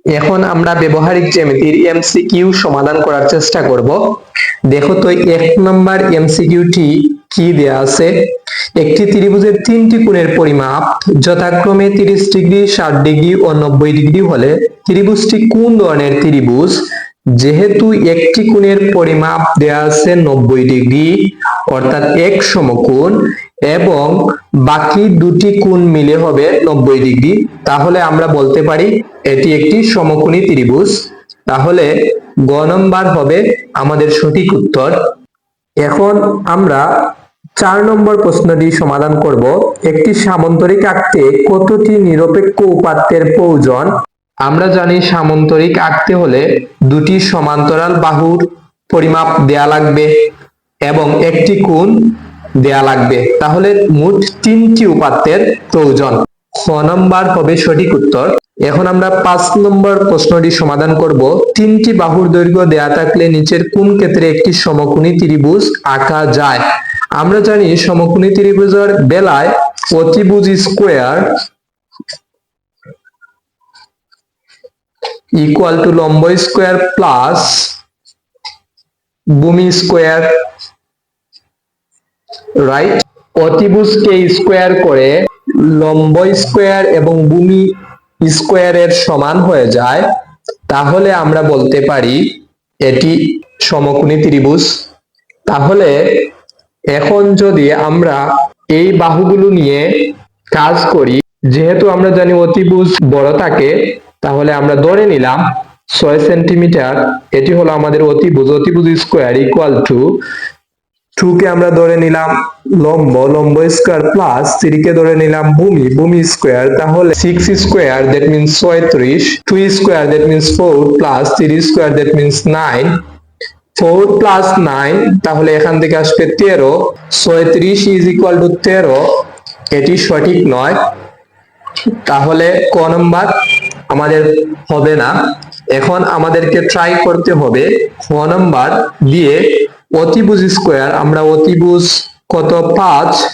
এখন আমরা ব্যবহারিক জ্যামিতির এমসিকিউ সমাধান করার চেষ্টা করব। দেখো তো 1 নম্বর এমসিকিউটি কি দেয়া আছে। একটি ত্রিভুজের তিনটি কোণের পরিমাপ যথাক্রমে 30 ডিগ্রি, 60 ডিগ্রি ও 90 ডিগ্রি হলে ত্রিভুজটি কোন ধরনের ত্রিভুজ? যেহেতু একটি কোণের পরিমাপ দেয়া আছে 90 ডিগ্রি অর্থাৎ এক সমকোণ এবং বাকি দুটি কোণ মিলে হবে 90 ডিগ্রি, তাহলে আমরা বলতে পারি এটি একটি সমকোণী ত্রিভুজ। তাহলে গ নম্বর হবে আমাদের সঠিক উত্তর। এখন আমরা 4 নম্বর প্রশ্নটি সমাধান করব। একটি সামান্তরিক আঁকতে কতটি নিরপেক্ষ উপাত্তের প্রয়োজন? আমরা জানি সামান্তরিক আঁকতে হলে দুটি সমান্তরাল বাহুর পরিমাপ দেয়া লাগবে এবং একটি কোণ দেয়া লাগবে, তাহলে মোট 3টি উপাত্তের প্রয়োজন। খ নম্বর হবে সঠিক উত্তর। এখন আমরা 5 নম্বর প্রশ্নটি সমাধান করব। 3টি বাহুর দৈর্ঘ্য দেয়া থাকলে নিচের কোন ক্ষেত্রে একটি সমকোণী ত্রিভুজ আঁকা যায়? আমরা জানি সমকোণী ত্রিভুজের বেলায় অতিভুজ স্কয়ার ইকুয়াল টু লম্ব স্কয়ার প্লাস ভূমি স্কয়ার, রাইট? অতিভুজকে স্কয়ার করে লম্ব স্কয়ার এবং ভূমি স্কয়ারের সমান হয়ে যায়, তাহলে আমরা বলতে পারি এটি সমকোণী ত্রিভুজ। তাহলে এখন যদি আমরা এই বাহুগুলো নিয়ে কাজ করি, যেহেতু আমরা জানি অতিভুজ বড় থাকে, তাহলে আমরা ধরে নিলাম 6 সেন্টিমিটার এটি হলো আমাদের অতিভুজ। অতিভুজ স্কয়ার ইকুয়াল টু 2 কে আমরা ধরে নিলাম লম্ব স্কয়ার প্লাস 3 কে ধরে নিলাম ভূমি স্কয়ার, তাহলে 6 square that means 36, 2 square that means 4 plus 3 square that means 9, 4 plus 9 তাহলে এখান থেকে আসবে 13। 36 ইজ ইকুয়াল টু 13, এটি সঠিক নয়, তাহলে ক নম্বর আমাদের হবে না। এখন আমাদেরকে ট্রাই করতে হবে খ নম্বর দিয়ে অতিভুজ স্কয়ার। আমরা অতিভুজ কত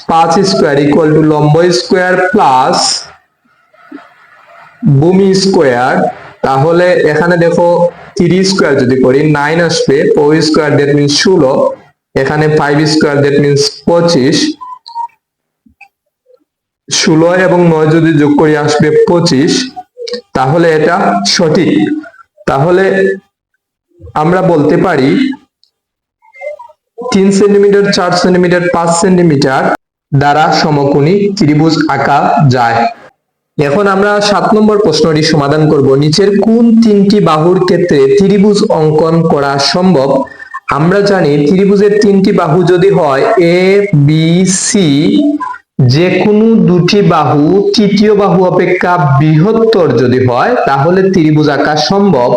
5 স্কয়ার ইকুয়াল টু লম্ব স্কয়ার প্লাস ভূমি স্কয়ার, তাহলে এখানে দেখো 3 স্কয়ার যদি করি 9 আসবে, 4 স্কয়ার দ্যাট মিন্স 16, এখানে 5 স্কয়ার দ্যাট মিন্স 25, 16 এবং 9 যদি যোগ করি আসবে 25, তাহলে এটা সঠিক। তাহলে আমরা বলতে পারি 3 সেন্টিমিটার, 4 সেন্টিমিটার, 5 সেন্টিমিটার দ্বারা সমকোণী ত্রিভুজ আঁকা যায়। এখন আমরা 7 নম্বর প্রশ্নটি সমাধান করব। নিচের কোন 3টি বাহুর ক্ষেত্রে ত্রিভুজ অঙ্কন করা সম্ভব? আমরা জানি ত্রিভুজের 3টি বাহু যদি হয় এ বি সি, যে কোনো দুটি বাহু তৃতীয় বাহু অপেক্ষা বৃহত্তর যদি হয় তাহলে ত্রিভুজ আঁকা সম্ভব।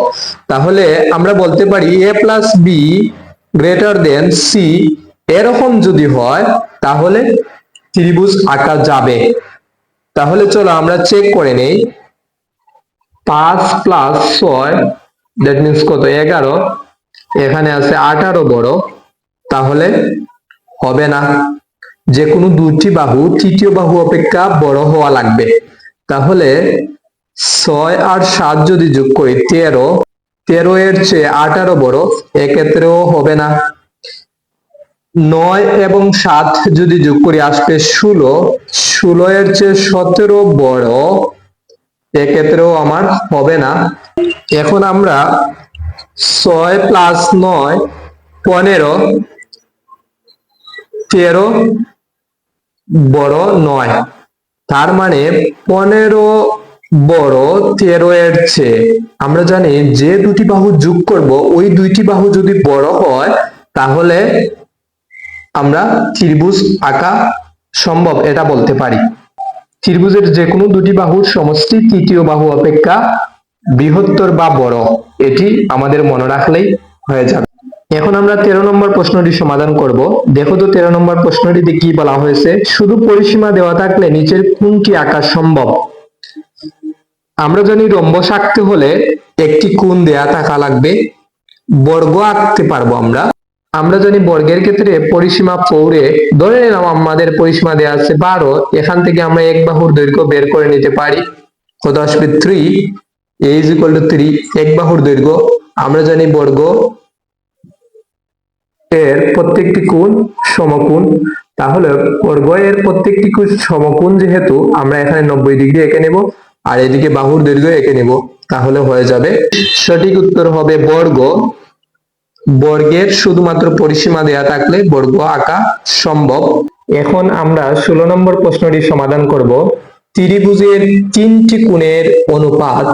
তাহলে আমরা বলতে পারি A plus B greater than C, এরকম যদি হয় তাহলে ত্রিভুজ আঁকা যাবে। তাহলে চলো আমরা চেক করে নেই। 5 প্লাস 6 দ্যাট মিন্স কত 11, এখানে আছে 18 বড়, তাহলে হবে না। যে কোনো দুটি বাহু তৃতীয় বাহু অপেক্ষা বড় হওয়া লাগবে। তাহলে 6 আর 7 যদি যোগ করি 13, 13 এর চেয়ে 18 বড়, এক্ষেত্রেও হবে না। 9 এবং 7 যদি যোগ করি আসবে 16, 16 এর চেয়ে 17 বড়, এক্ষেত্রেও আমার হবে না। এখন আমরা 6 প্লাস 9 15, 13 বড় 9, তার মানে 15 বড় 13 এর চেয়ে। আমরা জানি যে দুটি বাহু যোগ করব ওই দুইটি বাহু যদি বড় হয় তাহলে আমরা ত্রিভুজ আঁকা সম্ভব এটা বলতে পারি। ত্রিভুজের যে কোনো দুটি বাহুর সমষ্টি তৃতীয় বাহু অপেক্ষা বৃহত্তর বা বড়, এটি আমাদের মনে রাখলেই হয়ে যাবে। এখন আমরা 13 নম্বর প্রশ্নটি সমাধান করব। দেখো তো 13 নম্বর প্রশ্নটিতে কি বলা হয়েছে। শুধু পরিসীমা দেওয়া থাকলে নিচের কোনটি আঁকা সম্ভব? আমরা জানি রম্বস আঁকতে হলে একটি কোণ দেয়া থাকা লাগবে। বর্গ আঁকতে পারবো আমরা। আমরা জানি বর্গের ক্ষেত্রে পরিসীমা 4, ধরে নিলাম আমাদের পরিসীমা দেওয়া আছে 12, এখান থেকে আমরা এক বাহুর দৈর্ঘ্য বের করে নিতে পারি, কত আসবে 3। a is equal to 3, এক বাহুর দৈর্ঘ্য আমরা জানি বর্গ এর প্রত্যেকটি কোণ সমকোণ, তাহলে বর্গ এর প্রত্যেকটি কোণ সমকোণ যেহেতু আমরা এখানে 90 ডিগ্রি এঁকে নেব আর এদিকে বাহুর দৈর্ঘ্য এঁকে নেব, তাহলে হয়ে যাবে। সঠিক উত্তর হবে বর্গ। বর্গের শুধুমাত্র পরিসীমা দেয়া থাকলে বর্গ আঁকা সম্ভব। এখন আমরা 16 নম্বর প্রশ্নটি সমাধান করব। ত্রিভুজের তিনটি কোণের অনুপাত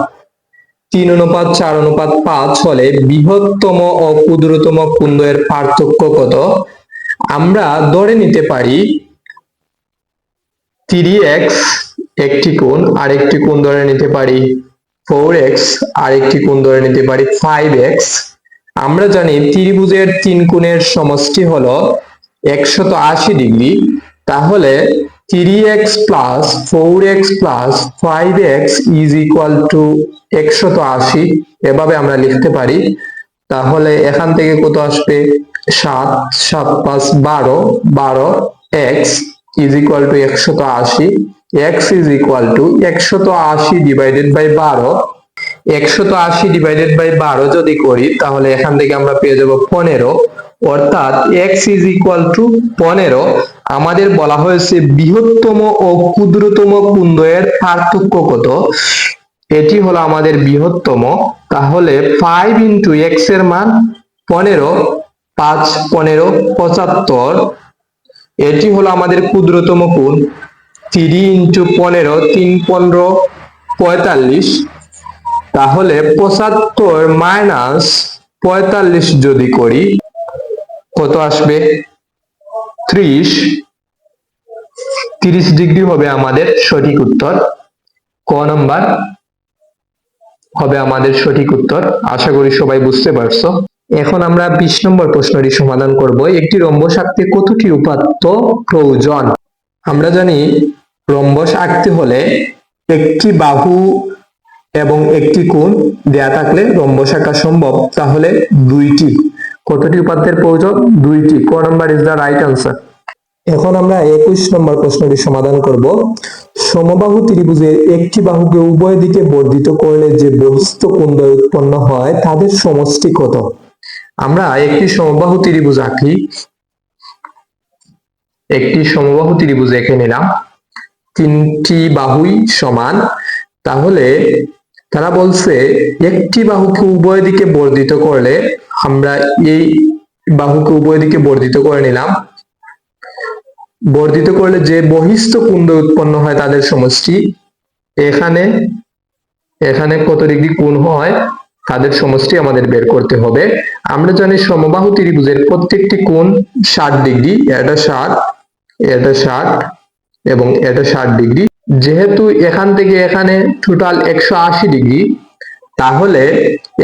3:4:5 হলে বৃহত্তম ও ক্ষুদ্রতম কোণদ্বয়ের পার্থক্য কত? আমরা ধরে নিতে পারি 3x একটি কোণ, আরেকটি কোণ ধরে নিতে পারি 4x, আরেকটি কোণ ধরে নিতে পারি 5x। আমরা জানি ত্রিভুজের তিন কোণের সমষ্টি হলো 180 ডিগ্রি, তাহলে 3x plus 4x plus 5x is equal to 180, এভাবে আমরা লিখতে পারি। তাহলে এখান থেকে কত আসবে? 7, 7 5 12, 12 x is equal to 180, x is equal to 180 divided by 12, 180 divided by 12 যদি করি তাহলে এখান থেকে আমরা পেয়ে যাব 15, অর্থাৎ x is equal to 15। আমাদের বলা হয়েছে বৃহত্তম ও ক্ষুদ্রতম কোণদ্বয়ের পার্থক্য কত, এটি হলো আমাদের বৃহত্তম। তাহলে 5 into x এর মান 15, 5 15 75, এটি হলো আমাদের ক্ষুদ্রতম কোণ। 3 into 15, 3 15 45, তাহলে 75 মাইনাস 45 যদি করি কত আসবে? 30 ডিগ্রি হবে আমাদের সঠিক উত্তর। ক নাম্বার হবে আমাদের সঠিক উত্তর। আশা করি সবাই বুঝতে পারছো। এখন আমরা 20 নম্বর প্রশ্নটি সমাধান করব। একটি রম্বস আঁকতে কতটি উপাত্ত প্রয়োজন? আমরা জানি রম্বস আঁকতে হলে একটি বাহু এবং একটি কোণ দেয়া থাকলে রম্বস আঁকা সম্ভব, তাহলে দুইটি। কতটি উপাত্তের প্রয়োজন? দুইটি। ক number is the right answer. এখন আমরা 21 নম্বর প্রশ্নটি সমাধান করব। সমবাহু ত্রিভুজের একটি বাহুকে উভয় দিকে বর্ধিত করলে যে বহিস্থ কোণদ্বয় উৎপন্ন হয় তাদের সমষ্টি কত? আমরা একটি সমবাহু ত্রিভুজ আঁকি। একটি সমবাহু ত্রিভুজ এঁকে নিলাম, তিনটি বাহুই সমান। তাহলে তারা বলছে একটি বাহুকে উভয় দিকে বর্ধিত করলে, আমরা এই বাহুকে উভয় দিকে বর্ধিত করে নিলাম, বর্ধিত করলে যে বহিস্থ কোণদ্বয় উৎপন্ন হয় তাদের সমষ্টি। এখানে এখানে কত ডিগ্রি কোণ হয় তাদের সমষ্টি আমাদের বের করতে হবে। আমরা জানি সমবাহু ত্রিভুজের প্রত্যেকটি কোণ 60 ডিগ্রি, এটা 60, এটা 60 এবং এটা 60 ডিগ্রি। যেহেতু এখান থেকে এখানে টোটাল 180 ডিগ্রি, তাহলে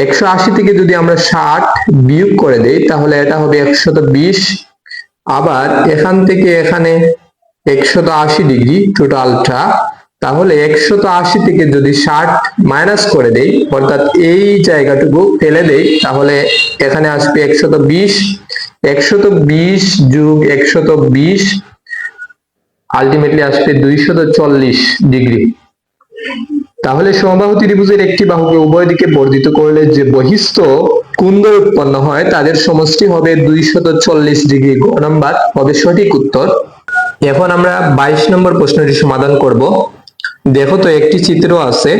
180 থেকে যদি আমরা 60 বিয়োগ করে দেই তাহলে এটা হবে 120। আবার এখান থেকে এখানে 180 ডিগ্রি টোটালটা, তাহলে 180 থেকে যদি 60 মাইনাস করে দেই, অর্থাৎ এই জায়গাটুকু ফেলে দেই, তাহলে এখানে আসবে 120। 120 যোগ 120 আলটিমেটলি আসবে 240 ডিগ্রি। তাহলে সমবাহু ত্রিভুজের একটি বাহুকে উভয় দিকে বর্ধিত করলে যে বহিস্থ কোণদ্বয় উৎপন্ন হয় তাদের সমষ্টি হবে 240 ডিগ্রি। গ নাম্বার হবে সঠিক উত্তর। এখন আমরা 22 নম্বর প্রশ্নটি সমাধান করব। দেখো তো একটি চিত্র আছে,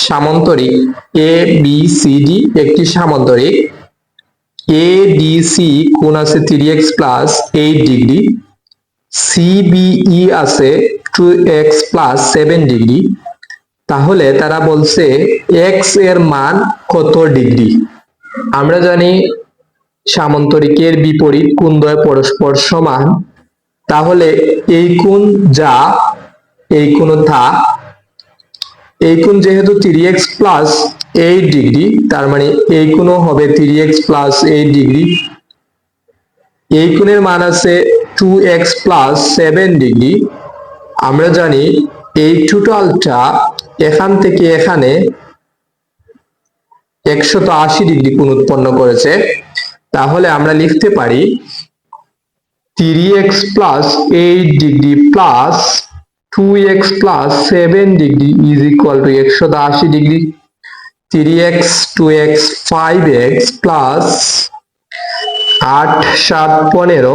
সামান্তরিক এ বি সি ডি একটি সামান্তরিক। এ ডি সি কোণ আছে 3x প্লাস 8 ডিগ্রি, সিবিই আছে 2x প্লাস 7 ডিগ্রি। তাহলে তারা বলছে x এর মান কত ডিগ্রি? আমরা জানি সামান্তরিকের বিপরীত কোণদ্বয় পরস্পর সমান, তাহলে এই কোণ যা এই কোণ তা। এই কোণ যেহেতু 3x প্লাস 8 ডিগ্রি, তার মানে এই কোণও হবে 3x প্লাস 8 ডিগ্রি। এই কোণের মান আছে 2x প্লাস 7 ডিগ্রি। আমরা জানি এই টোটালটা এখান থেকে এখানে 180 ডিগ্রি কোণ উৎপন্ন করেছে। তাহলে আমরা লিখতে পারি 3x plus 8 degree plus 2x plus 7 degree is equal two 180 degree. 3x 2x 5x plus 8 7 15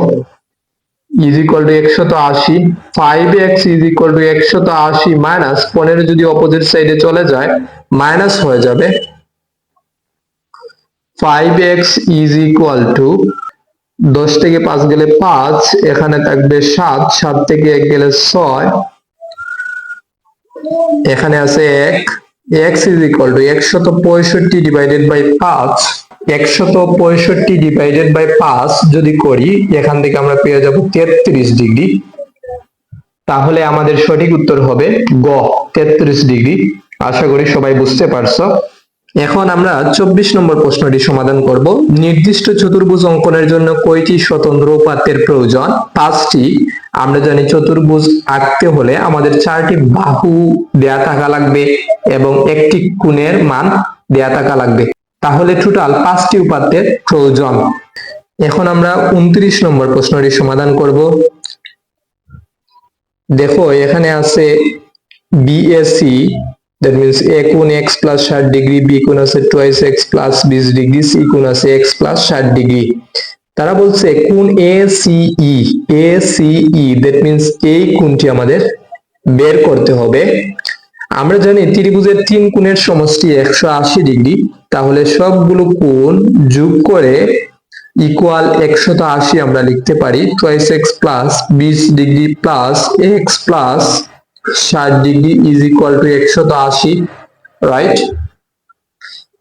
is equal two 180। 5x is equal two 180 minus 15 যদি অপোজিট সাইডে চলে যায় মাইনাস হয়ে যাবে। 5x ইজ ইকুয়াল টু 10 থেকে 5 গেলে 5, এখানে থাকবে 7, 7 থেকে 1 গেলে 6, এখানে আছে 1। x is equal to 165 divided by 5, 165 divided by 5 যদি করি এখান থেকে আমরা পেয়ে যাব 33 ডিগ্রি। তাহলে আমাদের সঠিক উত্তর হবে গ 33 ডিগ্রি। আশা করি সবাই বুঝতে পারছো। এখন আমরা 24 নম্বর প্রশ্নটি সমাধান করব। নির্দিষ্ট চতুর্ভুজ অঙ্কনের জন্য কয়টি স্বতন্ত্র উপাত্তের প্রয়োজন? 5টি। আমরা জানি চতুর্ভুজ আঁকতে হলে আমাদের 4টি বাহু দেয়া থাকা লাগবে এবং একটি কোণের মান দেয়া থাকা লাগবে। তাহলে টোটাল 5টি উপাত্তের প্রয়োজন। এখন আমরা 29 নম্বর প্রশ্নটি সমাধান করব। দেখো এখানে আছে বিএসি, that means a কোণ x plus 60 ডিগ্রি, b কোণ আছে twice x plus 20 degree, c কোণ আছে x plus 60 ডিগ্রি। তারা বলছে কোণ ACE, that means এই কোণটি আমাদের বের করতে হবে। আমরা জানি ত্রিভুজের 3 কোণের সমষ্টি 180 ডিগ্রি। তাহলে সবগুলো কোণ যোগ করে ইকুয়াল 180 আমরা লিখতে পারি। twice x plus 20 degree plus x plus 60 degree is equal two 180, right?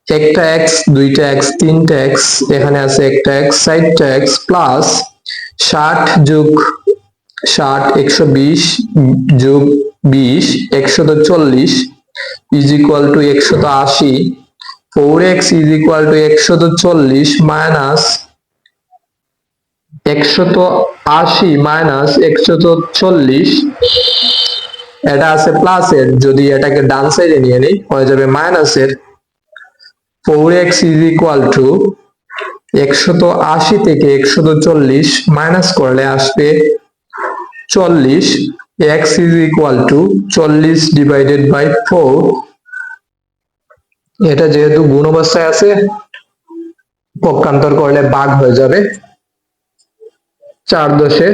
একটা x, দুইটা x, তিনটা x, এখানে আছে একটা x, 4টা x প্লাস 60 যোগ 60 120 যোগ 20 140 is equal two 180। 4x is equal two 140 minus 180 minus 140, এটা আছে প্লাসের, যদি এটাকে ডান সাইডে নিয়ে নেই হয়ে যাবে মাইনাসের। 4x ইজ ইকুয়াল টু 180 থেকে 140 মাইনাস করলে আসবে 40। x is equal to 40 divided by 4। এটা যেহেতু গুণ অবস্থায় আছে পক্ষান্তর করলে ভাগ হয়ে যাবে, 4 দশে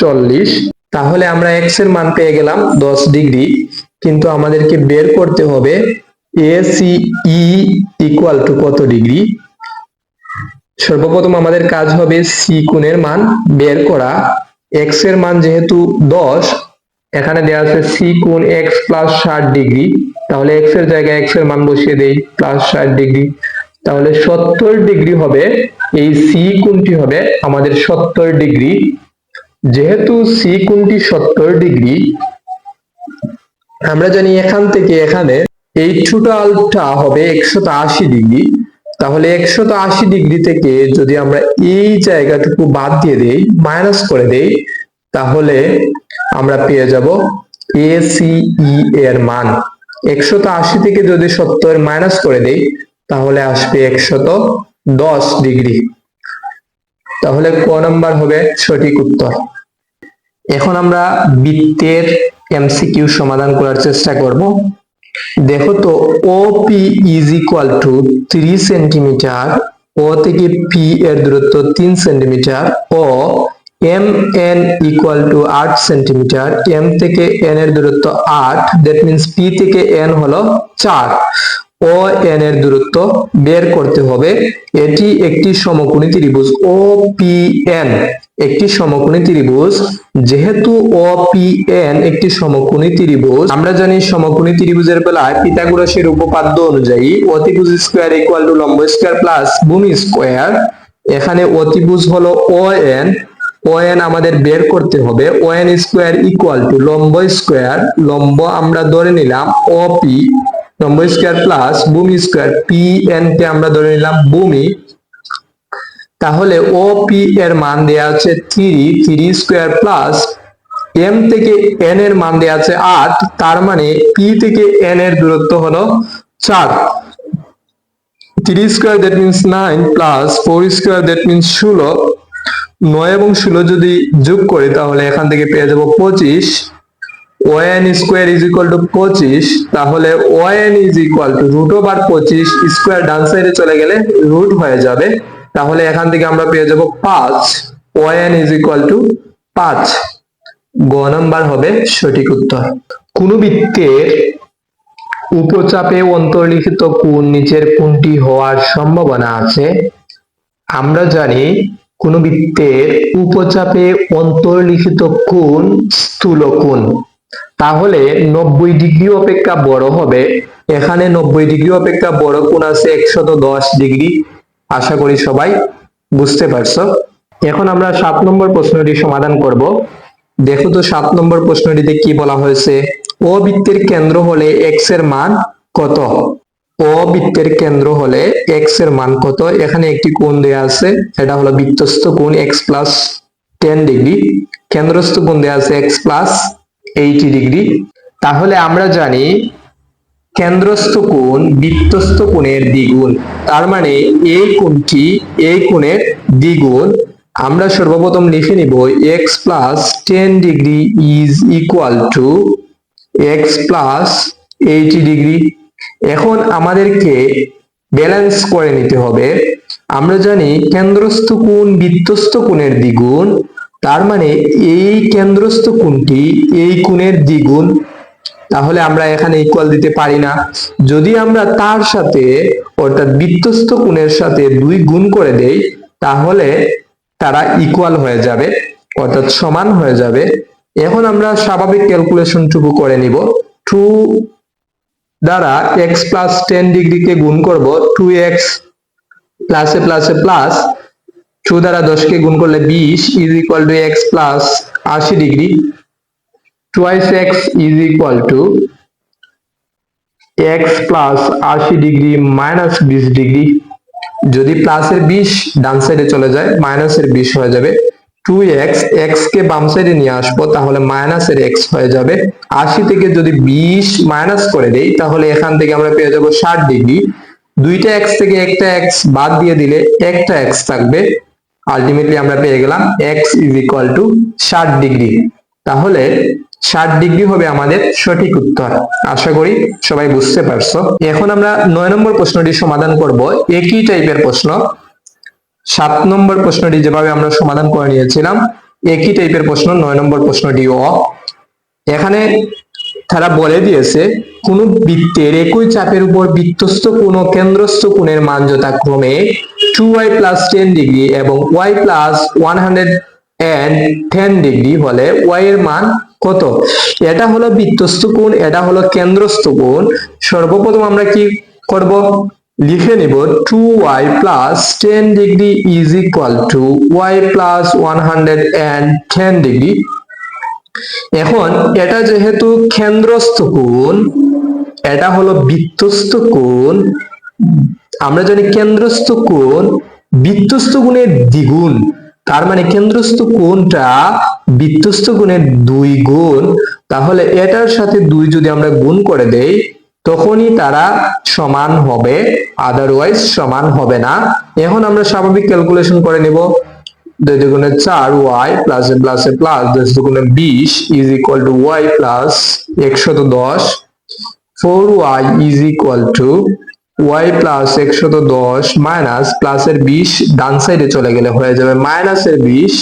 40। তাহলে আমরা x এর মান পেয়ে গেলাম 10 ডিগ্রি, কিন্তু আমাদেরকে বের করতে হবে ACE ইকুয়াল টু কত ডিগ্রি। সর্বপ্রথম আমাদের কাজ হবে c কোণের মান বের করা। x এর মান যেহেতু 10, এখানে দেওয়া আছে c কোণ x প্লাস 60 ডিগ্রি, তাহলে x এর জায়গায় x এর মান বসিয়ে দেই প্লাস 60 ডিগ্রি। তাহলে 70 ডিগ্রি হবে, এই c কোণটি হবে আমাদের 70 ডিগ্রি। যেহেতু c কোণটি 70 ডিগ্রি, আমরা জানি এখান থেকে এখানে এই টোটালটা হবে 180 ডিগ্রি। তাহলে 180 ডিগ্রি থেকে যদি আমরা এই জায়গাটুকু বাদ দিয়ে দেই, মাইনাস করে দেই, তাহলে আমরা পেয়ে যাব ACE এর মান। 180 থেকে যদি 70 মাইনাস করে দেই তাহলে আসবে 110 ডিগ্রি। তাহলে ক নাম্বার হবে সঠিক উত্তর। এখন আমরা বৃত্তের এমসিকিউ সমাধান করার চেষ্টা করব। দেখো তো OP is equal to 3 centimetre, O থেকে P এর দূরত্ব 3 সেন্টিমিটার, ও MN equal to 8 centimetre, M থেকে N এর দূরত্ব 8, দ্যাট মিন্স P থেকে N হলো 4, ও N এর দূরত্ব বের করতে হবে। এটি একটি সমকোণী ত্রিভুজ OPN, একটি সমকোণী ত্রিভুজ। যেহেতু OPN একটি সমকোণী ত্রিভুজ, আমরা জানি সমকোণী ত্রিভুজের বেলায় পিথাগোরাসের উপপাদ্য অনুযায়ী অতিভুজ স্কয়ার ইকুয়াল টু লম্ব স্কয়ার প্লাস ভূমি স্কয়ার। এখানে অতিভুজ হলো ON আমাদের বের করতে হবে। ON স্কয়ার ইকুয়াল টু লম্ব স্কয়ার, লম্ব আমরা ধরে নিলাম OP, লম্ব স্কয়ার প্লাস ভূমি স্কয়ার PN কে আমরা ধরে নিলাম ভূমি। তাহলে OP এর মান দেয়া আছে 3 স্কয়ার প্লাস M থেকে N এর মান দেয়া আছে 8, তার মানে P থেকে N এর দূরত্ব হলো 4। 3 square that means 9 plus 4 square that means 16। 9 এবং 16 যদি যোগ করি তাহলে এখান থেকে পেয়ে যাব 25। O N square is equal to 25, তাহলে O N is equal to root over 25 square ডান সাইডে চলে গেলে রুট হয়ে যাবে, তাহলে এখান থেকে আমরা পেয়ে যাব 5, ওএন ইজ ইকুয়াল টু 5। গ নাম্বার হবে সঠিক উত্তর। কোন বৃত্তের উপচাপে অন্তর্লিখিত কোণ নিচের কোণটি হওয়ার সম্ভাবনা আছে? আমরা জানি কোন বৃত্তের উপচাপে অন্তর্লিখিত কোণ স্থূল কোণ, তাহলে 90 ডিগ্রি অপেক্ষা বড় হবে। এখানে 90 ডিগ্রি অপেক্ষা বড় কোণ আছে 110 ডিগ্রি। আশা করি সবাই বুঝতে পারছো। এখন আমরা 7 নম্বর প্রশ্নটি সমাধান করব। দেখো তো 7 নম্বর প্রশ্নটিতে কি বলা হয়েছে। ও বৃত্তের কেন্দ্র হলে x এর মান কত? ও বৃত্তের কেন্দ্র হলে x এর মান কত? এখানে একটি কোণ দেয়া আছে, এটা হলো বৃত্তস্থ কোণ x প্লাস 10 ডিগ্রি, কেন্দ্রস্থ কোণ দেয়া আছে x প্লাস 80 ডিগ্রি। তাহলে আমরা জানি কেন্দ্রস্থ কোণ বৃত্তস্থ কোণের দ্বিগুণ, তার মানে এই কোণটি এই কোণের দ্বিগুণ। আমরা সর্বপ্রথম লিখে নিব x plus 10 degree is equal two x plus 80 degree. এখন আমাদেরকে ব্যালেন্স করে নিতে হবে। আমরা জানি কেন্দ্রস্থ কোণ বৃত্তস্থ কোণের দ্বিগুণ, তার মানে এই কেন্দ্রস্থ কোণটি এই কোণের দ্বিগুণ, তাহলে আমরা এখানে ইকুয়াল দিতে পারি না। যদি আমরা তার সাথে অর্থাৎ বৃত্তস্থ কোণের সাথে 2 গুণ করে দেই তাহলে তারা ইকুয়াল হয়ে যাবে অর্থাৎ সমান হয়ে যাবে। এখন আমরা স্বাভাবিক ক্যালকুলেশনটুকু করে নিব। 2 দ্বারা x প্লাস 10 ডিগ্রিকে গুণ করব, 2x প্লাসে প্লাসে প্লাস 2 দ্বারা 10 কে গুণ করলে 20 is equal two x plus 80 degree. twice x is equal to x plus 80 degree minus 20 degree. যদি প্লাসের 20 ডান সাইডে চলে যায় মাইনাসের 20 হয়ে যাবে। 2x, x কে বাম সাইডে নিয়ে আসবো তাহলে মাইনাসের x হয়ে যাবে। 80 থেকে যদি 20 মাইনাস করে দেই তাহলে এখান থেকে আমরা পেয়ে যাব 60 ডিগ্রি। দুইটা x থেকে একটা x বাদ দিয়ে দিলে একটা x থাকবে। আলটিমেটলি আমরা পেয়ে গেলাম x is equal to 60 degree. তাহলে 60 ডিগ্রি হবে আমাদের সঠিক উত্তর। আশা করি সবাই বুঝতে পারছো। এখন আমরা 9 নম্বর প্রশ্নটি সমাধান করব। একই টাইপের প্রশ্ন, 7 নম্বর প্রশ্নটি যেভাবে আমরা সমাধান করে নিয়েছিলাম একই টাইপের প্রশ্ন 9 নম্বর প্রশ্নটিও। এখানে তারা বলে দিয়েছে কোন বৃত্তের একই চাপের উপর বৃত্তস্থ কোণ ও কেন্দ্রস্থ কোণের মান যথাক্রমে 2y প্লাস 10 ডিগ্রি এবং y প্লাস 110 ডিগ্রি হলে y এর মান কত? এটা হলো বৃত্তস্থ কোণ, এটা হলো কেন্দ্রস্থ কোণ। সর্বপ্রথম আমরা কি করব, লিখে নিব 2y plus 10 degree is equal two y plus 110 degree. এখন এটা যেহেতু কেন্দ্রস্থ কোণ, এটা হলো বৃত্তস্থ কোণ, আমরা জানি কেন্দ্রস্থ কোণ বৃত্তস্থ কোণের দ্বিগুণ, তার মানে কেন্দ্রস্থ কোণটা বৃত্তস্থ কোণের 2 গুণ। তাহলে এটার সাথে 2 যদি আমরা গুণ করে দেই তখনই তারা সমান হবে, আদারওয়াইজ সমান হবে না। এখন আমরা স্বাভাবিক ক্যালকুলেশন করে নিব। 2 দুগুণে 4y প্লাসে প্লাসে প্লাস 10 দুগুণে 20 is equal two y plus 110। 4y is equal two y plus 110 minus প্লাসের 20 ডান সাইডে চলে গেলে হয়ে যাবে মাইনাসের 20।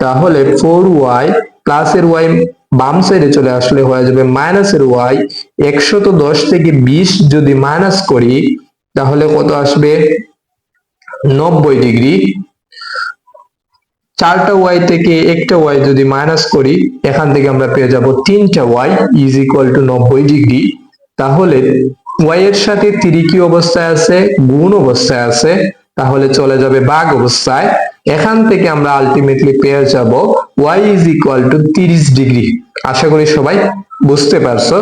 তাহলে 4y প্লাসের y বাম সাইডে চলে আসলে হয়ে যাবে মাইনাসের y। 110 থেকে 20 যদি মাইনাস করি তাহলে কত আসবে, 90 ডিগ্রি। 4টা y থেকে একটা y যদি মাইনাস করি এখান থেকে আমরা পেয়ে যাব 3টা y is equal two 90 degree. তাহলে y এর সাথে 3 কি অবস্থায় আছে, গুণ অবস্থায় আছে, তাহলে চলে যাবে ভাগ অবস্থায়। এখান থেকে আমরা আলটিমেটলি পেয়ে যাব y is equal to 30 degree. আশা করি সবাই বুঝতে পারছো।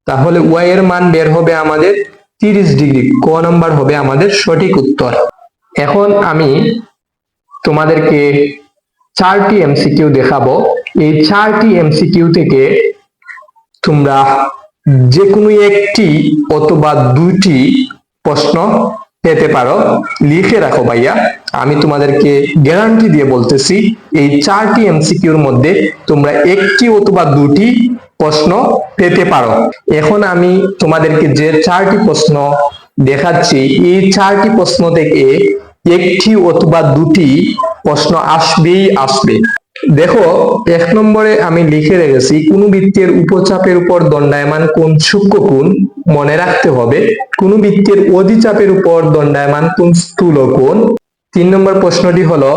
তাহলে y এর মান বের হবে আমাদের 30 ডিগ্রি। ক নাম্বার হবে আমাদের সঠিক উত্তর। এখন আমি তোমাদেরকে 4টি এমসিকিউ দেখাবো। এই 4টি এমসিকিউ থেকে তোমরা যে কোনো একটি অথবা 2টি প্রশ্ন পেতে পারো। লিখে রাখো ভাইয়া, আমি তোমাদেরকে গ্যারান্টি দিয়ে বলতেছি এই 4টি এমসিকিউর মধ্যে তোমরা একটি অথবা 2টি প্রশ্ন পেতে পারো। এখন আমি তোমাদেরকে যে 4টি প্রশ্ন দেখাচ্ছি, এই 4টি প্রশ্ন থেকে একটি অথবা দুটি প্রশ্ন আসবেই আসবে। দেখো, 1 নম্বরে আমি লিখে রেখেছি কোন বৃত্তের উপচাপের উপর দণ্ডায়মান কোণ সূক্ষ্ম কোণ, মনে রাখতে হবে। কোন বৃত্তের অধিচাপের উপর দণ্ডায়মান কোণ স্থূল কোণ। 3 নম্বর প্রশ্নটি হলো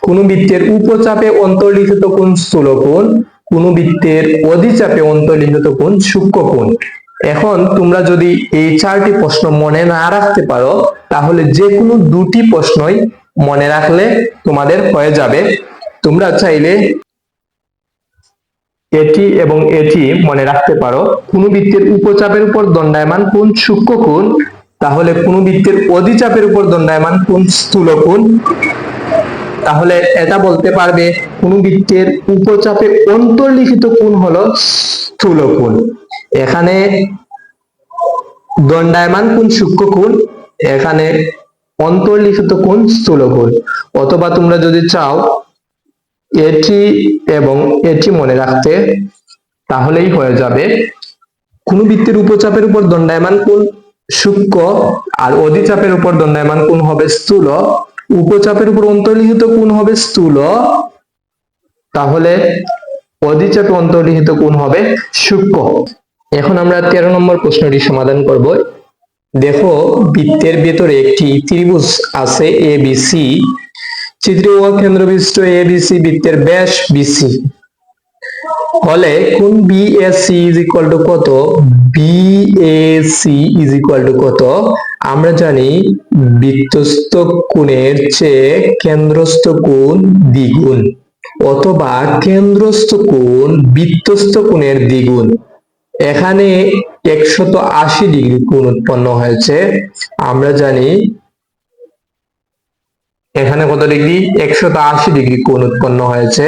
কোন বৃত্তের উপচাপে অন্তর্লিখিত কোণ স্থূল কোণ, কোন বৃত্তের অধিচাপে অন্তর্লিখিত কোণ সূক্ষ্ম কোণ। এখন তোমরা যদি এই 4টি প্রশ্ন মনে না রাখতে পারো, তাহলে যে কোনো দুটি প্রশ্নই মনে রাখলে তোমাদের হয়ে যাবে। তোমরা চাইলে এটি এবং এটি মনে রাখতে পারো। কোন বৃত্তের উপচাপের উপর দণ্ডায়মান কোণ সূক্ষ্ম কোণ, তাহলে কোন বৃত্তের অধিচাপের উপর দণ্ডায়মান কোণ স্থূল কোণ। তাহলে এটা বলতে পারবে কোন বৃত্তের উপচাপে অন্তর্লিখিত কোণ হলো স্থূল কোণ। এখানে দণ্ডায়মান কোণ সূক্ষ্ম কোণ, এখানে অন্তর্লিখিত কোণ স্থূল কোণ। অথবা তোমরা যদি চাও এটি এবং এটি মনে রাখতে, তাহলেই হয়ে যাবে। কোন বৃত্তের উপচাপের উপর দণ্ডায়মান কোণ সূক্ষ্ম আর অধিচাপের উপর দণ্ডায়মান কোণ হবে স্থূল, উপচাপের উপর অন্তর্লিখিত কোণ হবে স্থূল, তাহলে অধিচাপে অন্তর্লিখিত কোণ হবে সূক্ষ্ম। এখন আমরা 13 নম্বর প্রশ্নটি সমাধান করব। দেখো, বৃত্তের ভেতরে একটি ত্রিভুজ আছে এবিসি। চিত্রে ও কেন্দ্রবিশিষ্ট এবিসি বৃত্তের ব্যাস বিসি হলে কোণ বিএসি ইজ ইকুয়াল টু কত? বিএসি ইজ ইকুয়াল টু কত? আমরা জানি বৃত্তস্থ কোণের চেয়ে কেন্দ্রস্থ কোণ দ্বিগুণ, অথবা কেন্দ্রস্থ কোণ বৃত্তস্থ কোণের দ্বিগুণ। এখানে 180 ডিগ্রি কোণ উৎপন্ন হয়েছে। আমরা জানি এখানে কত ডিগ্রি? 180 ডিগ্রি কোণ উৎপন্ন হয়েছে।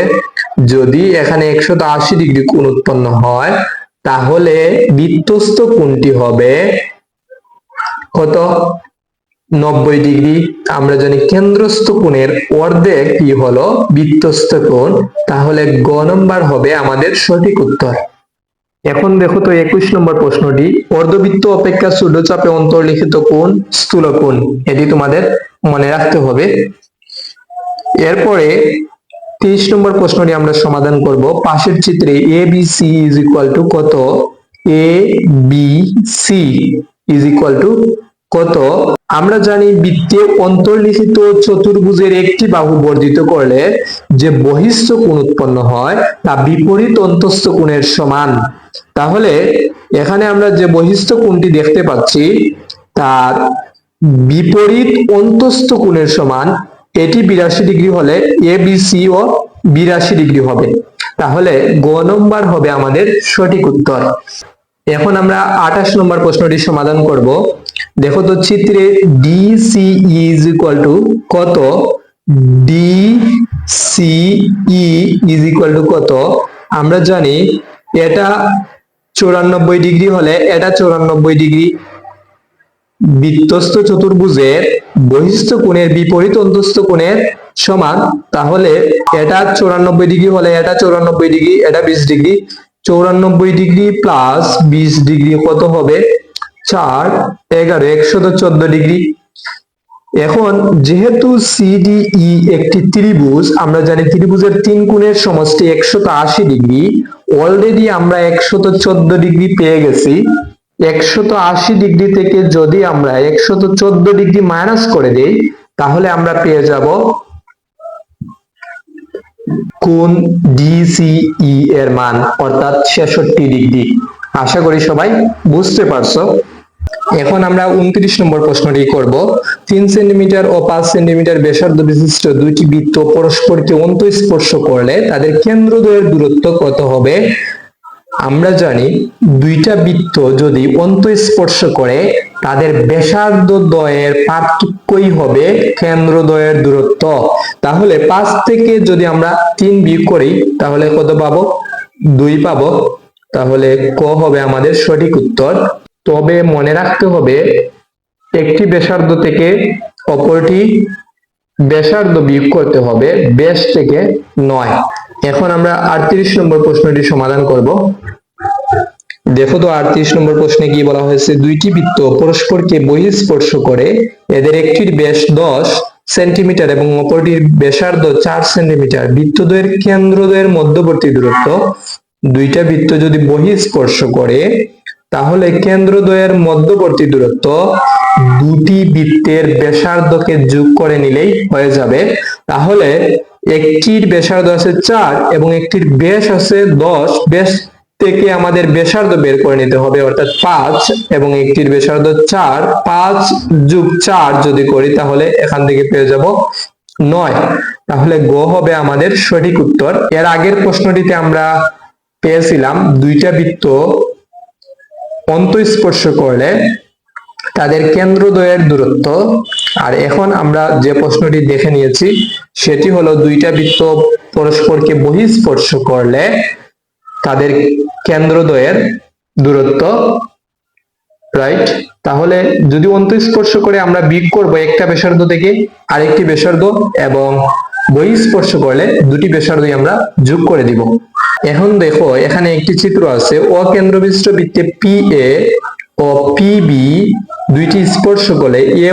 যদি এখানে 180 ডিগ্রি কোণ উৎপন্ন হয়, তাহলে বৃত্তস্থ কোণটি হবে কত? 90 ডিগ্রি। আমরা জানি কেন্দ্রস্থ কোণের অর্ধেক কি হলো বৃত্তস্থ কোণ, তাহলে গ নম্বর হবে আমাদের সঠিক উত্তর। এখন দেখো তো 21 নম্বর প্রশ্নটি, অর্ধবৃত্ত অপেক্ষা ছোট চাপে অন্তর্লিখিত কোণ স্থূল কোণ। এটি তোমাদের মনে রাখতে হবে। এরপরে 23 নম্বর প্রশ্নটি আমরা সমাধান করব। পাশের চিত্রে A B C is equal to কত? A B C is equal to কত? আমরা জানি বৃত্তে অন্তর্লিখিত চতুর্ভুজের একটি বাহু বর্ধিত করলে যে বহিঃস্থ কোণ উৎপন্ন হয় তা বিপরীত অন্তঃস্থ কোণের সমান। তাহলে এখানে আমরা যে বহিঃস্থ কোণটি দেখতে পাচ্ছি তার বিপরীত অন্তঃস্থ কোণের সমান। এটি 82 ডিগ্রি হলে এবিসি ও 82 ডিগ্রি হবে। তাহলে গ নম্বর হবে আমাদের সঠিক উত্তর। এখন আমরা 28 নম্বর প্রশ্নটি সমাধান করব। দেখো তো, চিত্রে ডিসি ইজ ইকুয়াল টু কত? ডিসিই ইজ ইকুয়াল টু কত? আমরা জানি এটা 94 ডিগ্রি হলে এটা 94 ডিগ্রি। বৃত্তস্থ চতুর্ভুজের বহিঃস্থ কোণের বিপরীত অন্তঃস্থ কোণের সমান। তাহলে এটা 94 ডিগ্রি হলে এটা 94 ডিগ্রি, এটা 20 ডিগ্রি। 94 ডিগ্রি প্লাস 20 ডিগ্রি কত হবে? 4 11 114 ডিগ্রি। এখন যেহেতু সিডিই একটি ত্রিভুজ, আমরা জানি ত্রিভুজের 3 কোণের সমষ্টি 180 ডিগ্রি। অলরেডি আমরা 114 ডিগ্রি পেয়ে গেছি। 180 ডিগ্রি থেকে যদি আমরা 114 ডিগ্রি মাইনাস করে দেই, তাহলে আমরা পেয়ে যাব কোণ ডিসিই এর মান, অর্থাৎ 66 ডিগ্রি। আশা করি সবাই বুঝতে পারছো। এখন আমরা 29 নম্বর প্রশ্নটি করব। 3 সেন্টিমিটার ও 5 সেন্টিমিটার ব্যাসার্ধ বিশিষ্ট দুইটি বৃত্ত পরস্পরকে অন্তঃস্পর্শ করলে তাদের কেন্দ্রদ্বয়ের দূরত্ব কত হবে? আমরা জানি দুইটা বৃত্ত যদি অন্তঃস্পর্শ করে তাদের ব্যাসার্ধ দ্বয়ের পার্থক্যই হবে কেন্দ্রদ্বয়ের দূরত্ব। তাহলে 5 থেকে যদি আমরা 3 বিয়োগ করি তাহলে কত পাবো? 2 পাবো। তাহলে ক হবে আমাদের সঠিক উত্তর। তবে মনে রাখতে হবে একটি ব্যাসার্ধ থেকে অপরটি ব্যাসার্ধ বিয়োগ করতে হবে, ব্যাস থেকে নয়। এখন আমরা 38 নম্বর প্রশ্নটি সমাধান করব। দেখো তো 38 নম্বর প্রশ্নে কি বলা হয়েছে, দুইটি বৃত্ত পরস্পরকে বহিঃস্পর্শ করে, এদের একটির ব্যাস 10 সেন্টিমিটার এবং অপরটির ব্যাসার্ধ 4 সেন্টিমিটার। বৃত্তদ্বয়ের কেন্দ্রদ্বয়ের মধ্যবর্তী দূরত্ব। দুইটা বৃত্ত যদি বহিঃস্পর্শ করে তাহলে কেন্দ্রদ্বয়ের মধ্যবর্তী দূরত্ব দুটি বৃত্তের ব্যাসার্ধকে যোগ করে নিলেই হয়ে যাবে। তাহলে একটির ব্যাসার্ধ আছে 4 এবং একটির ব্যাস আছে 10, ব্যাস থেকে আমাদের ব্যাসার্ধ বের করে নিতে হবে অর্থাৎ 5, এবং একটির ব্যাসার্ধ 4, 5 যোগ 4 যদি করি তাহলে এখান থেকে পেয়ে যাব 9। তাহলে গ হবে আমাদের সঠিক উত্তর। এর আগের প্রশ্নটিতে আমরা পেয়েছিলাম দুইটা বৃত্ত অন্তঃস্পর্শ করলে তাদের কেন্দ্রদ্বয়ের দূরত্ব, আর এখন আমরা যে প্রশ্নটি দেখে নিয়েছি সেটি হলো দুইটা বৃত্ত পরস্পরকে বহিঃস্পর্শ করলে তাদের কেন্দ্রদ্বয়ের দূরত্ব, রাইট। তাহলে যদি অন্তঃস্পর্শ করে আমরা বিয়োগ করব একটা ব্যাসার্ধ থেকে আরেকটি ব্যাসার্ধ, এবং বহিঃস্পর্শ করলে দুটি ব্যাসার্ধই আমরা যোগ করে দিব। এখন দেখো এখানে একটি চিত্র আছে, অকেন্দ্রবিশিষ্ট বৃত্তে পি এ ও পি বি দুইটি স্পর্শ করলে এ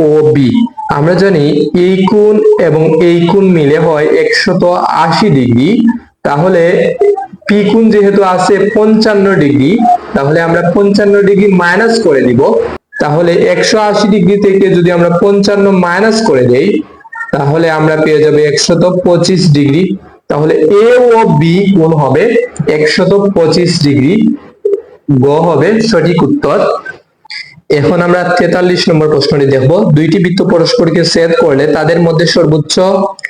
ও বি আমরা জানি এই কোণ এবং এই কোণ মিলে হয় 180 ডিগ্রি। তাহলে পি কোণ যেহেতু আছে 55 ডিগ্রি, তাহলে আমরা 55 ডিগ্রি মাইনাস করে দিব। তাহলে 180 ডিগ্রি থেকে যদি আমরা 55 মাইনাস করে দেই তাহলে আমরা পেয়ে যাবে 125 ডিগ্রি। তাহলে এ ও বি কোণ হবে 125 ডিগ্রি। গ হবে সঠিক উত্তর। এখন আমরা 43 নম্বর প্রশ্নটি দেখব, দুইটি বৃত্ত পরস্পরকে ছেদ করলে তাদের মধ্যে সর্বোচ্চ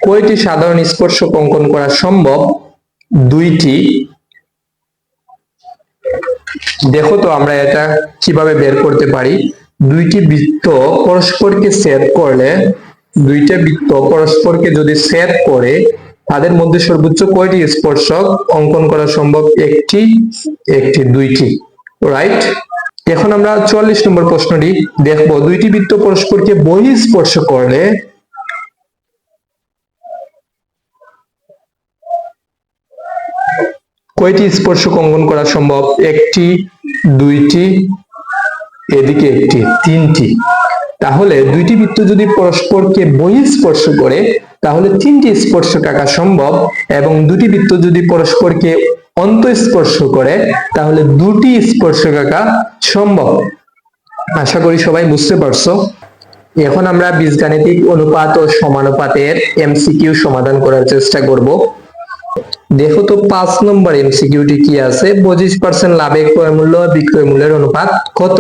কয়টি সাধারণ স্পর্শক অঙ্কন করা সম্ভব? দুইটি। দেখো তো আমরা এটা কিভাবে বের করতে পারি। দুইটি বৃত্ত পরস্পরকে ছেদ করলে, দুইটা বৃত্ত পরস্পরকে যদি ছেদ করে তাদের মধ্যে সর্বোচ্চ কয়টি স্পর্শক অঙ্কন করা সম্ভব? একটি, দুইটি, রাইট। এখন আমরা 44 নম্বর প্রশ্নটি দেখব, দুইটি বৃত্ত পরস্পরকে বহিঃস্পর্শ করলে কয়টি স্পর্শক অঙ্কন করা সম্ভব? একটি, দুইটি, এদিকে একটি, তিনটি। তাহলে দুইটি বৃত্ত যদি পরস্পরকে বহিঃস্পর্শ করে তাহলে তিনটি স্পর্শক আঁকা সম্ভব, এবং দুটি বৃত্ত যদি পরস্পরকে অন্তঃস্পর্শ করে তাহলে দুটি স্পর্শক আঁকা সম্ভব। আশা করি সবাই বুঝতে পারছো। এখন আমরা বীজগাণিতিক অনুপাত ও সমানুপাতের এমসিকিউ সমাধান করার চেষ্টা করব। দেখো তো 5 নম্বর এমসিকিউটি কি আছে, 25% লাভে ক্রয় মূল্য বিক্রয় মূল্যের অনুপাত কত?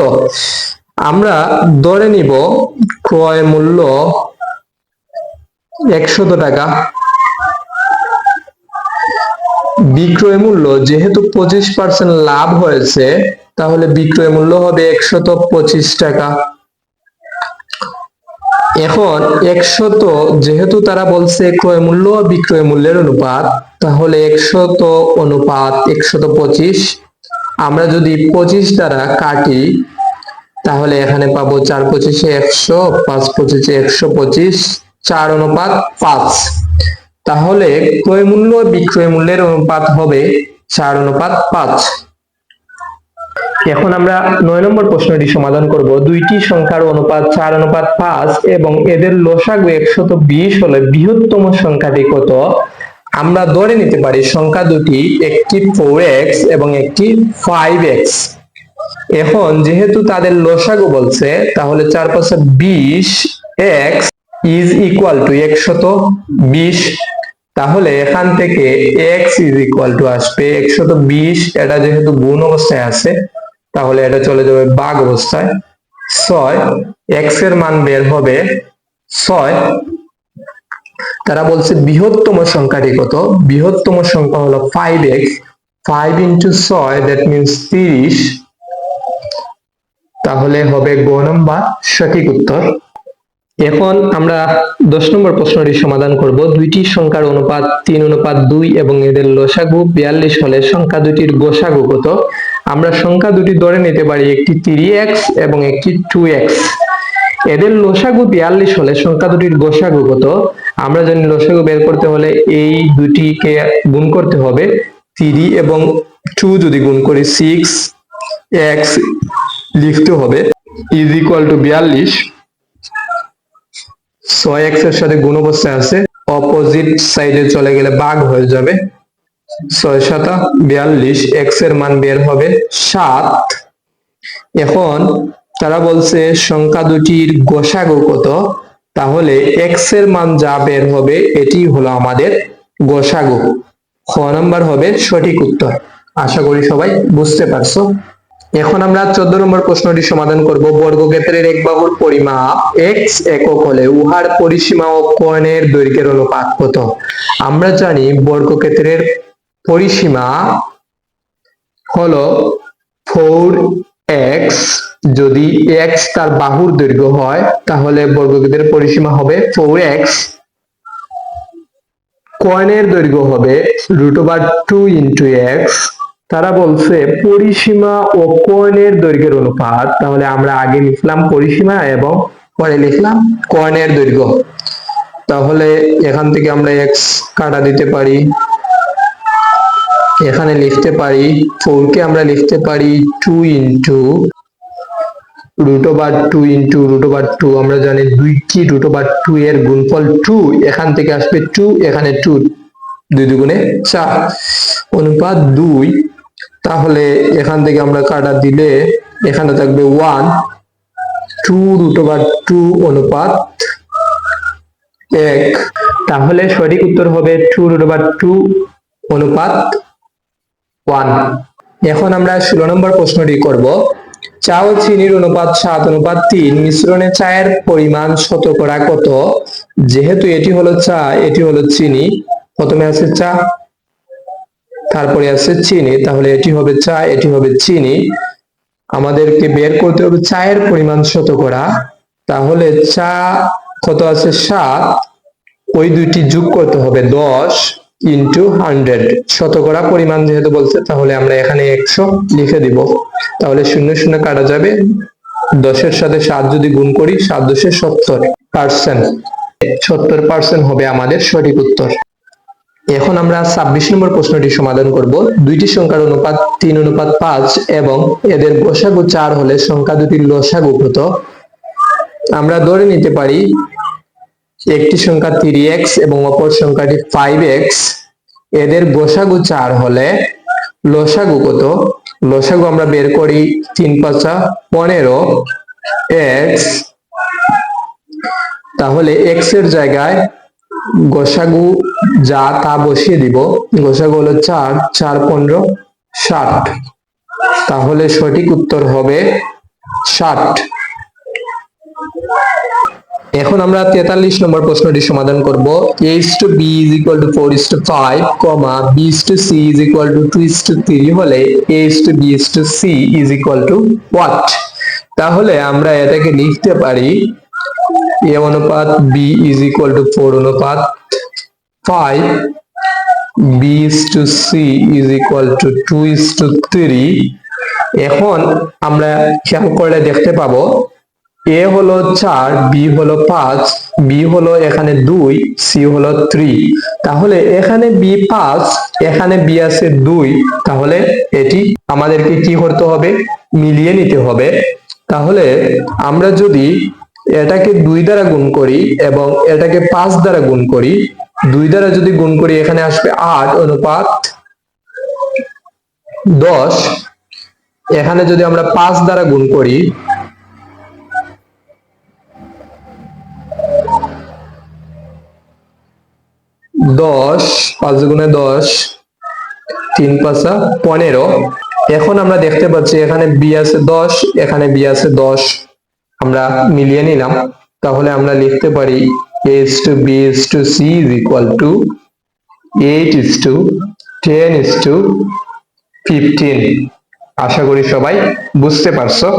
আমরা ধরে নিব ক্রয় মূল্য 100 টাকা, বিক্রয় মূল্য যেহেতু 25% লাভ হয়েছে তাহলে বিক্রয় মূল্য হবে 125 টাকা। এখন 100 যেহেতু তারা বলছে ক্রয় মূল্য বিক্রয় মূল্যের অনুপাত, তাহলে 100 অনুপাত 125, আমরা যদি 25 দ্বারা কাটি তাহলে এখানে পাবো 4 25 100, 5 25 125, 4 অনুপাত 5। তাহলে ক্রয় মূল্য বিক্রয় মূল্যের অনুপাত হবে 4 অনুপাত 5। এখন আমরা 9 নম্বর প্রশ্নটি সমাধান করব, দুইটি সংখ্যার অনুপাত 4 অনুপাত 5 এবং এদের লসাগু 120 হলে বৃহত্তম সংখ্যাটি কত? আমরা ধরে নিতে পারি সংখ্যা দুটি, একটি 4x এবং একটি 5x। এখন যেহেতু তাদের লসাগু বলছে তাহলে 4 5 20, x ইজ ইকুয়াল টু 120। তাহলে এখান থেকে x ইজ ইকুয়াল টু আসবে 120, এটা যেহেতু গুণ অবস্থায় আছে তাহলে এটা চলে যাবে ভাগ অবস্থায়। 6, x এর মান বের হবে 6। তারা বলছে বৃহত্তম সংখ্যাটি কত? বৃহত্তম সংখ্যা হলো 5x, 5 into 6 that means 30। তাহলে হবে গ নম্বর সঠিক উত্তর। এখন আমরা 10 নম্বর প্রশ্নটি সমাধান করব, দুইটি সংখ্যার অনুপাত 3 অনুপাত 2 এবং এদের লসাগু 42 হলে সংখ্যা দুটির গোসাগু কত? আমরা সংখ্যা দুটি ধরে নিতে পারি, একটি 3x এবং একটি 2x। এদের লসাগু 42 হলে সংখ্যা দুটির গোসাগু কত? আমরা জানি লসাগু বের করতে হলে এই দুটিকে গুণ করতে হবে, 3 এবং 2 যদি গুণ করি 6x লিখতে হবে ইজ ইকুয়াল টু 42। 6x এর সাথে গুণ অবস্থায় আছে, অপোজিট সাইডে চলে গেলে ভাগ হয়ে যাবে। 6 7 42, x এর মান বের হবে 7। এখন তারা বলছে সংখ্যা দুটির গসাগু কত, তাহলে x এর মান যা বের হবে এটি হলো আমাদের গসাগু। খ নাম্বার হবে সঠিক উত্তর। আশা করি সবাই বুঝতে পারছো। এখন আমরা 14 নম্বর প্রশ্নটি সমাধান করব। বর্গক্ষেত্রের এক বাহুর পরিমাপ x একক হলে উহার পরিসীমা ও কোণের দৈর্ঘ্যের অনুপাত কত। আমরা জানি বর্গক্ষেত্রের পরিসীমা হলো 4x, যদি x তার বাহুর দৈর্ঘ্য হয় তাহলে বর্গক্ষেত্রের পরিসীমা হবে 4x। কোণের দৈর্ঘ্য হবে √2 × x। তারা বলছে পরিসীমা ও কোণের দৈর্ঘ্যের অনুপাত, তাহলে আমরা আগে লিখলাম পরিসীমা এবং পরে লিখলাম কোণের দৈর্ঘ্য। তাহলে এখান থেকে আমরা x কাটা দিতে পারি, এখানে লিখতে পারি 4 কে আমরা লিখতে পারি 2 × √2 আমরা জানি দুইটি √2 এর গুণফল 2, এখান থেকে আসবে 2, এখানে 2, 2 দুগুণে 4 অনুপাত 2। তাহলে এখান থেকে আমরা কাটা দিলে এখানে থাকবে 1, 2 √2 অনুপাত 1। তাহলে সঠিক উত্তর হবে 2 √2 অনুপাত 1। এখন আমরা 16 নম্বর প্রশ্নটি করব। চা ও চিনির অনুপাত 7:3, মিশ্রণে চায়ের পরিমাণ শতকরা কত। যেহেতু এটি হলো চা, এটি হলো চিনি, প্রথমে আছে চা তারপরে আছে চিনি, তাহলে এটি হবে চা, এটি হবে চিনি। আমাদেরকে বের করতে হবে চায়ের পরিমাণ শতকরা। তাহলে চা কত আছে 7, ওই দুইটি যোগ করতে হবে 10 × 100। শতকরা পরিমাণ যেহেতু বলছে তাহলে আমরা এখানে 100 লিখে দিব। তাহলে 0 0 কাটা যাবে, 10 এর সাথে 7 যদি গুণ করি 7 × 10 = 70%। 70% হবে আমাদের সঠিক উত্তর। এখন আমরা 26 নম্বর প্রশ্নটি সমাধান করব। দুইটি সংখ্যার অনুপাত 3:5 এবং এদের গসাগু 4 হলে সংখ্যা দুটির লসাগু কত। আমরা ধরে নিতে পারি একটি সংখ্যা 3x এবং অপর সংখ্যাটি 5x, এদের গসাগু 4 হলে লসাগু কত। লসাগু আমরা বের করি 3 5 15 x, তাহলে x এর জায়গায় গসাগু যা তা বসিয়ে দিব। গসাগু হলো 4, 4 15 60, তাহলে সঠিক উত্তর হবে 60। এখন আমরা 43 নম্বর প্রশ্নটি সমাধান করব। a:b = 4:5, b:c = 2:3 হলে a:b:c = what। তাহলে আমরা এটাকে লিখতে পারি a অনুপাত b = 4:5, b:c = 2:3। এখন আমরা খেয়াল করলে দেখতে পাবো a হলো 4, b হলো 5, b হলো এখানে 2, c হলো 3। তাহলে এখানে b 5, এখানে b আছে 2, তাহলে এটি আমাদেরকে কি করতে হবে, মিলিয়ে নিতে হবে। তাহলে আমরা যদি এটাকে 2 দ্বারা গুণ করি এবং এটাকে 5 দ্বারা গুণ করি, 2 দ্বারা যদি গুণ করি এখানে আসবে 8 অনুপাত 10। এখানে যদি আমরা 5 দ্বারা গুণ করি 10, 5 গুণে 10, 3 5 15। এখন আমরা দেখতে পাচ্ছি এখানে b আছে 10, এখানে b আছে 10, আমরা মিলিয়ে নিলাম। তাহলে আমরা লিখতে পারি a:b:c = 8:10:15। আশা করি সবাই বুঝতে পারছো।